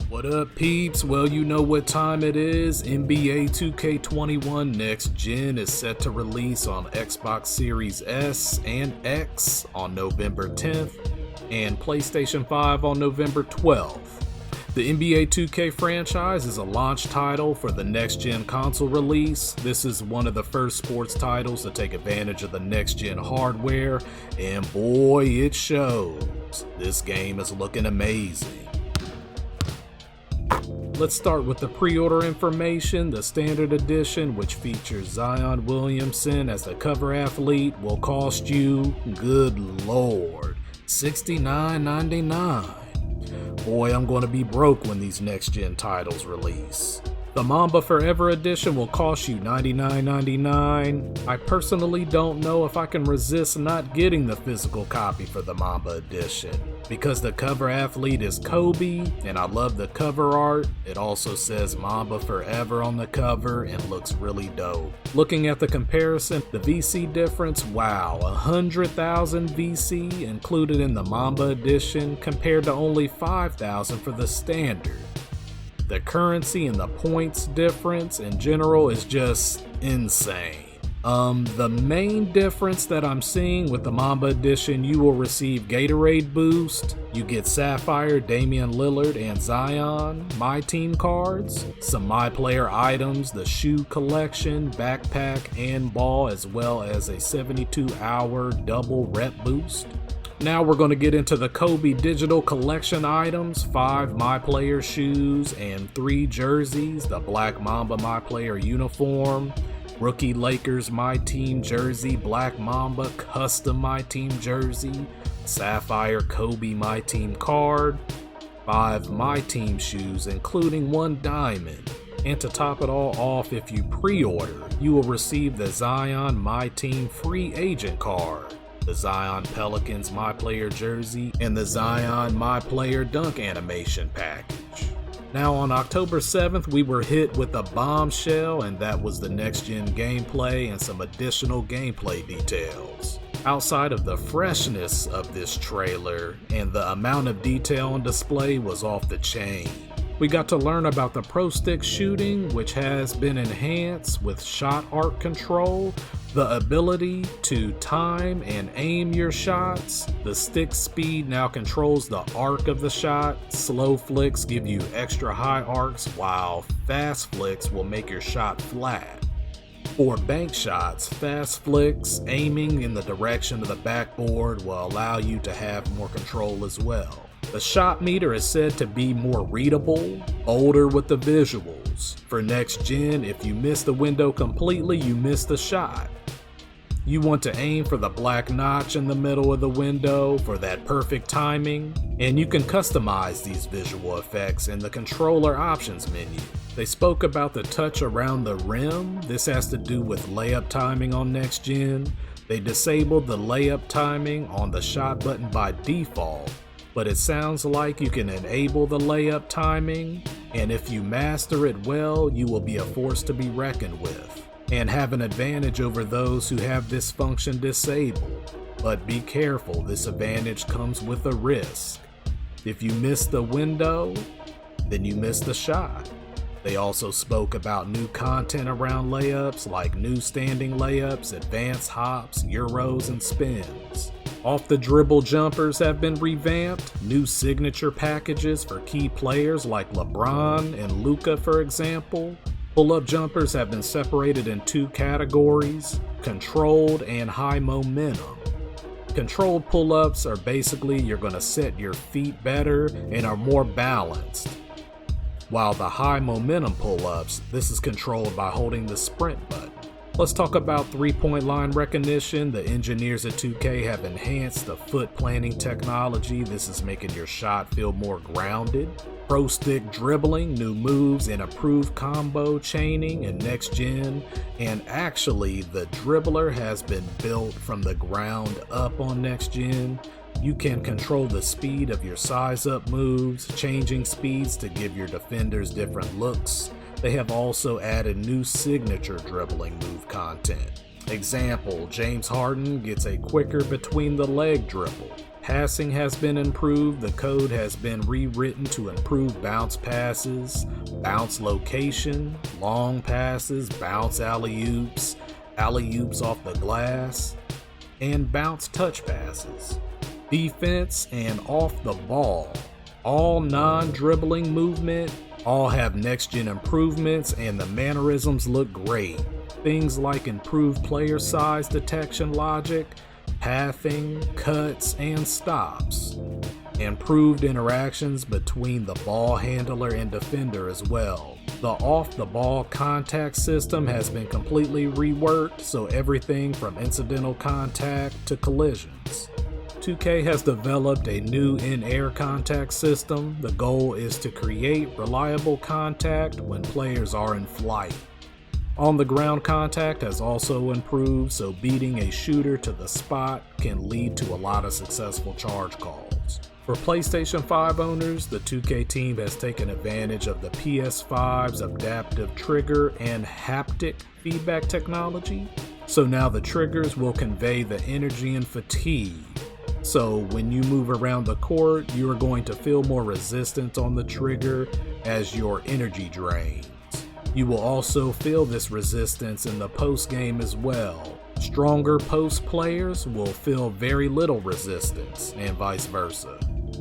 What up, peeps? Well, you know what time it is. NBA 2K21 Next Gen is set to release on Xbox Series S and X on November 10th and PlayStation 5 on November 12th. The NBA 2K franchise is a launch title for the next-gen console release. This is one of the first sports titles to take advantage of the next-gen hardware, and boy, it shows. This game is looking amazing. Let's start with the pre-order information. The standard edition, which features Zion Williamson as the cover athlete, will cost you, good lord, $69.99. Boy, I'm going to be broke when these next-gen titles release. The Mamba Forever Edition will cost you $99.99. I personally don't know if I can resist not getting the physical copy for the Mamba Edition. Because the cover athlete is Kobe, and I love the cover art, it also says Mamba Forever on the cover and looks really dope. Looking at the comparison, the VC difference, wow, 100,000 VC included in the Mamba Edition compared to only 5,000 for the standard. The currency and the points difference in general is just insane. The main difference that I'm seeing with the Mamba Edition, you will receive Gatorade Boost, you get Sapphire, Damian Lillard, and Zion, My Team cards, some My Player items, the shoe collection, backpack, and ball, as well as a 72-hour double rep boost. Now we're going to get into the Kobe digital collection items, 5 My Player shoes and 3 jerseys, the Black Mamba My Player uniform, Rookie Lakers My Team jersey, Black Mamba custom My Team jersey, Sapphire Kobe My Team card, 5 My Team shoes including 1 diamond. And to top it all off, if you pre-order, you will receive the Zion My Team free agent card, the Zion Pelicans My Player jersey, and the Zion My Player dunk animation package. Now on October 7th, we were hit with a bombshell, and that was the next-gen gameplay and some additional gameplay details. Outside of the freshness of this trailer and the amount of detail on display was off the chain. We got to learn about the Pro Stick shooting, which has been enhanced with shot arc control, the ability to time and aim your shots. The stick speed now controls the arc of the shot. Slow flicks give you extra high arcs, while fast flicks will make your shot flat. For bank shots, fast flicks aiming in the direction of the backboard will allow you to have more control as well. The shot meter is said to be more readable, bolder with the visuals. For next gen, if you miss the window completely, you miss the shot. You want to aim for the black notch in the middle of the window for that perfect timing, and you can customize these visual effects in the controller options menu. They spoke about the touch around the rim. This has to do with layup timing on next gen. They disabled the layup timing on the shot button by default, but it sounds like you can enable the layup timing, and if you master it well, you will be a force to be reckoned with and have an advantage over those who have this function disabled. But be careful, this advantage comes with a risk. If you miss the window, then you miss the shot. They also spoke about new content around layups, like new standing layups, advanced hops, euros, and spins. Off the dribble jumpers have been revamped, new signature packages for key players like LeBron and Luka, for example. Pull-up jumpers have been separated in 2 categories, controlled and high momentum. Controlled pull-ups are basically you're going to set your feet better and are more balanced. While the high momentum pull-ups, this is controlled by holding the sprint button. Let's talk about 3-point line recognition. The engineers at 2K have enhanced the foot planting technology. This is making your shot feel more grounded. Pro Stick dribbling, new moves, and improved combo chaining in next gen. And actually, the dribbler has been built from the ground up on next gen. You can control the speed of your size up moves, changing speeds to give your defenders different looks. They have also added new signature dribbling move content. Example, James Harden gets a quicker between the leg dribble. Passing has been improved. The code has been rewritten to improve bounce passes, bounce location, long passes, bounce alley-oops, alley-oops off the glass, and bounce touch passes. Defense and off the ball, all non-dribbling movement, all have next-gen improvements, and the mannerisms look great. Things like improved player size detection logic, pathing, cuts, and stops. Improved interactions between the ball handler and defender as well. The off-the-ball contact system has been completely reworked, so everything from incidental contact to collisions. 2K has developed a new in-air contact system. The goal is to create reliable contact when players are in flight. On-the-ground contact has also improved, so beating a shooter to the spot can lead to a lot of successful charge calls. For PlayStation 5 owners, the 2K team has taken advantage of the PS5's adaptive trigger and haptic feedback technology, so now the triggers will convey the energy and fatigue. So when you move around the court, you are going to feel more resistance on the trigger as your energy drains. You will also feel this resistance in the post game as well. Stronger post players will feel very little resistance, and vice versa.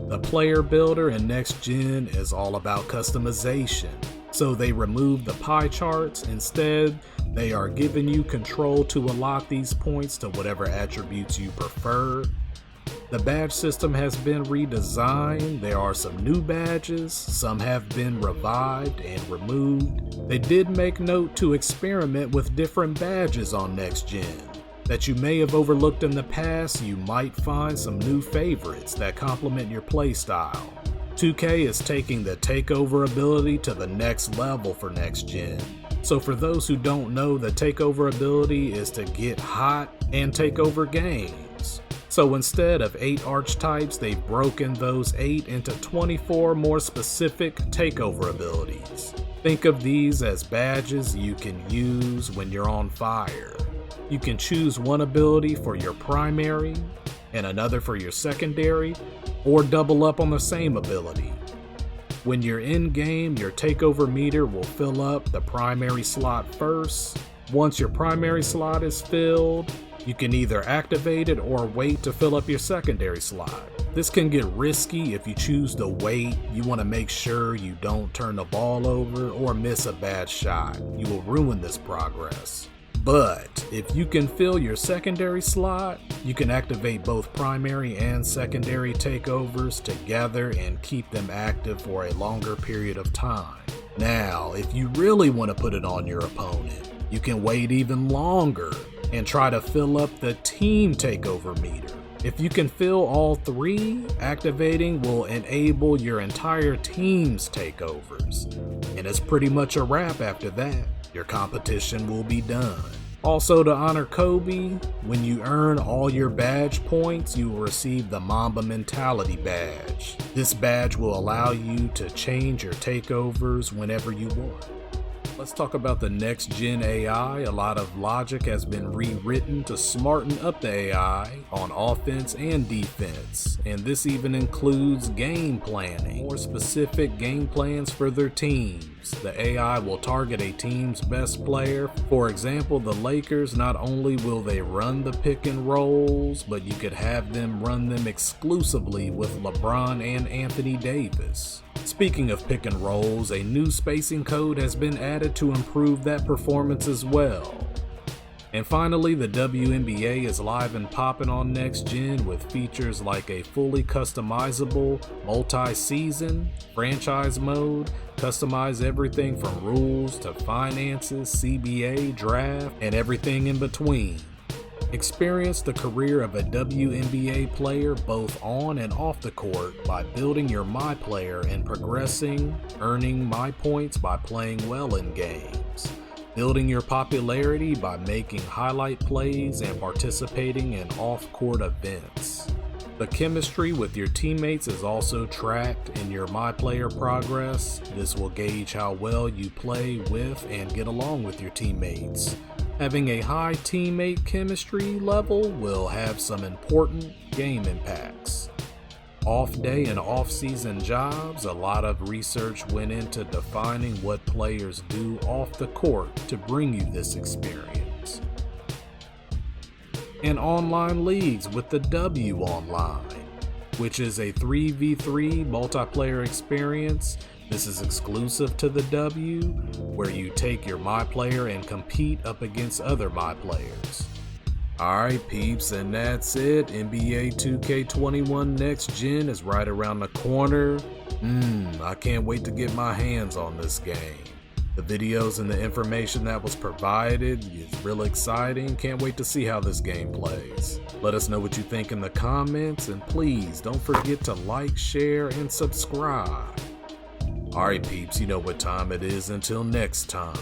The player builder in Next Gen is all about customization, so they remove the pie charts. Instead, they are giving you control to allot these points to whatever attributes you prefer. The badge system has been redesigned. There are some new badges, some have been revived and removed. They did make note to experiment with different badges on Next Gen that you may have overlooked in the past. You might find some new favorites that complement your playstyle. 2K is taking the takeover ability to the next level for Next Gen. So for those who don't know, the takeover ability is to get hot and take over games. So instead of 8 archetypes, they've broken those 8 into 24 more specific takeover abilities. Think of these as badges you can use when you're on fire. You can choose one ability for your primary and another for your secondary, or double up on the same ability. When you're in game, your takeover meter will fill up the primary slot first. Once your primary slot is filled, you can either activate it or wait to fill up your secondary slot. This can get risky if you choose to wait. You want to make sure you don't turn the ball over or miss a bad shot. You will ruin this progress. But if you can fill your secondary slot, you can activate both primary and secondary takeovers together and keep them active for a longer period of time. Now, if you really want to put it on your opponent, you can wait even longer and try to fill up the team takeover meter. If you can fill all 3, activating will enable your entire team's takeovers. And it's pretty much a wrap after that. Your competition will be done. Also, to honor Kobe, when you earn all your badge points, you will receive the Mamba Mentality badge. This badge will allow you to change your takeovers whenever you want. Let's talk about the next gen AI. A lot of logic has been rewritten to smarten up the AI on offense and defense, and this even includes game planning, more specific game plans for their teams. The AI will target a team's best player. For example, the Lakers, not only will they run the pick and rolls, but you could have them run them exclusively with LeBron and Anthony Davis. Speaking of pick and rolls, a new spacing code has been added to improve that performance as well. And finally, the WNBA is live and popping on Next Gen with features like a fully customizable multi-season franchise mode, customize everything from rules to finances, CBA, draft, and everything in between. Experience the career of a WNBA player both on and off the court by building your My Player and progressing, earning My Points by playing well in games, building your popularity by making highlight plays and participating in off-court events. The chemistry with your teammates is also tracked in your My Player progress. This will gauge how well you play with and get along with your teammates. Having a high teammate chemistry level will have some important game impacts. off day and off season jobs, a lot of research went into defining what players do off the court to bring you this experience. And online leagues with the W Online, which is a 3v3 multiplayer experience. This is exclusive to the W, where you take your My Player and compete up against other My Players. Alright peeps, and that's it. NBA 2K21 Next Gen is right around the corner. I can't wait to get my hands on this game. The videos and the information that was provided is real exciting. Can't wait to see how this game plays. Let us know what you think in the comments, and please don't forget to like, share, and subscribe. Alright peeps, you know what time it is. Until next time.